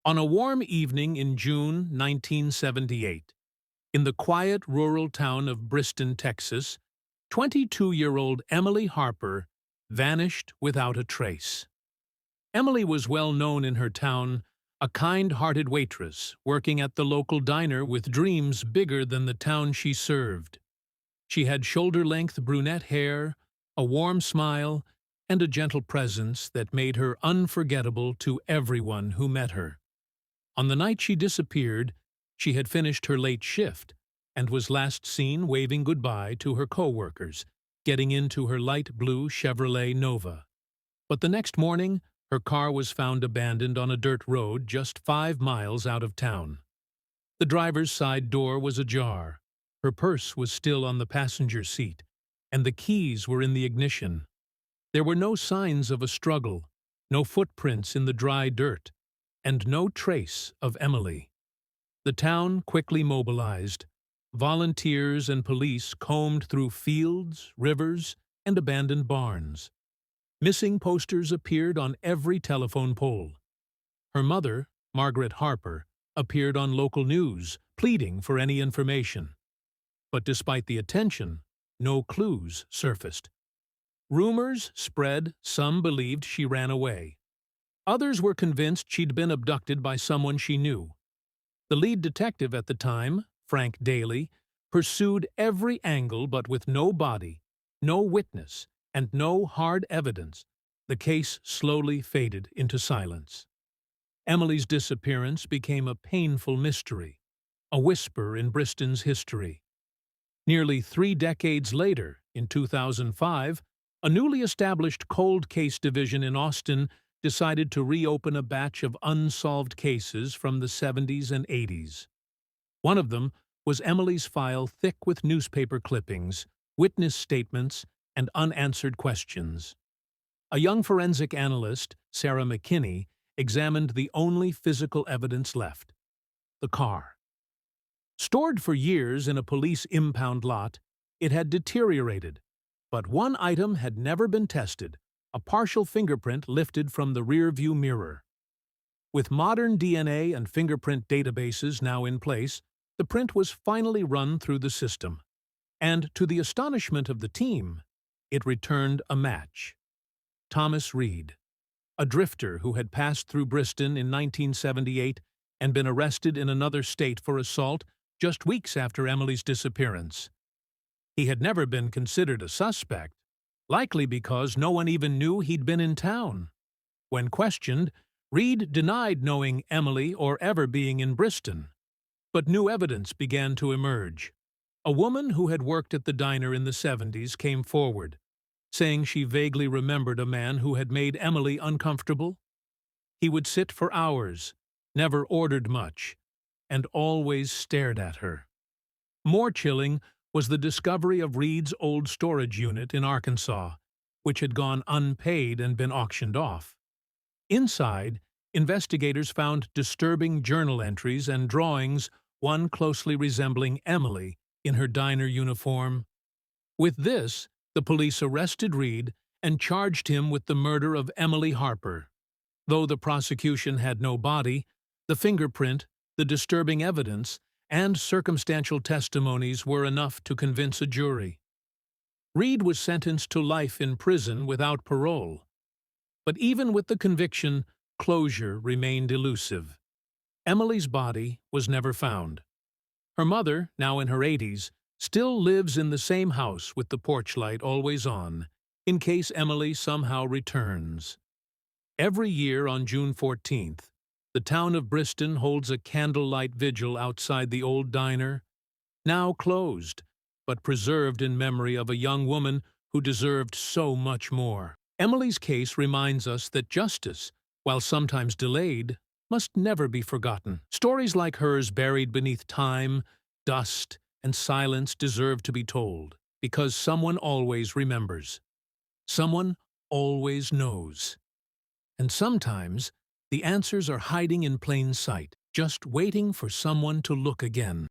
On a warm evening in June 1978, in the quiet rural town of Briston, Texas, 22-year-old Emily Harper vanished without a trace. Emily was well known in her town, a kind-hearted waitress working at the local diner with dreams bigger than the town she served. She had shoulder-length brunette hair, a warm smile, and a gentle presence that made her unforgettable to everyone who met her. On the night she disappeared, she had finished her late shift and was last seen waving goodbye to her co-workers, getting into her light blue Chevrolet Nova. But the next morning, her car was found abandoned on a dirt road just 5 miles out of town. The driver's side door was ajar, her purse was still on the passenger seat, and the keys were in the ignition. There were no signs of a struggle, no footprints in the dry dirt, and no trace of Emily. The town quickly mobilized. Volunteers and police combed through fields, rivers, and abandoned barns. Missing posters appeared on every telephone pole. Her mother, Margaret Harper, appeared on local news, pleading for any information. But despite the attention, no clues surfaced. Rumors spread, some believed she ran away. Others were convinced she'd been abducted by someone she knew. The lead detective at the time, Frank Daly, pursued every angle, but with no body, no witness, and no hard evidence, the case slowly faded into silence. Emily's disappearance became a painful mystery, a whisper in Briston's history. Nearly 3 decades later, in 2005, a newly established cold case division in Austin decided to reopen a batch of unsolved cases from the 70s and 80s. One of them was Emily's file thick with newspaper clippings, witness statements, and unanswered questions. A young forensic analyst, Sarah McKinney, examined the only physical evidence left: the car. Stored for years in a police impound lot, it had deteriorated, but one item had never been tested: a partial fingerprint lifted from the rear-view mirror. With modern DNA and fingerprint databases now in place, the print was finally run through the system. And to the astonishment of the team, it returned a match. Thomas Reed, a drifter who had passed through Briston in 1978 and been arrested in another state for assault just weeks after Emily's disappearance. He had never been considered a suspect, likely because no one even knew he'd been in town. When questioned, Reed denied knowing Emily or ever being in Briston. But new evidence began to emerge. A woman who had worked at the diner in the 70s came forward, saying she vaguely remembered a man who had made Emily uncomfortable. He would sit for hours, never ordered much, and always stared at her. More chilling was the discovery of Reed's old storage unit in Arkansas, which had gone unpaid and been auctioned off. Inside, investigators found disturbing journal entries and drawings, one closely resembling Emily in her diner uniform. With this, the police arrested Reed and charged him with the murder of Emily Harper. Though the prosecution had no body, the fingerprint, the disturbing evidence, and circumstantial testimonies were enough to convince a jury. Reed was sentenced to life in prison without parole. But even with the conviction, closure remained elusive. Emily's body was never found. Her mother, now in her 80s, still lives in the same house with the porch light always on, in case Emily somehow returns. Every year on June 14th, the town of Briston holds a candlelight vigil outside the old diner, now closed, but preserved in memory of a young woman who deserved so much more. Emily's case reminds us that justice, while sometimes delayed, must never be forgotten. Stories like hers buried beneath time, dust, and silence deserve to be told, because someone always remembers. Someone always knows. And sometimes, the answers are hiding in plain sight, just waiting for someone to look again.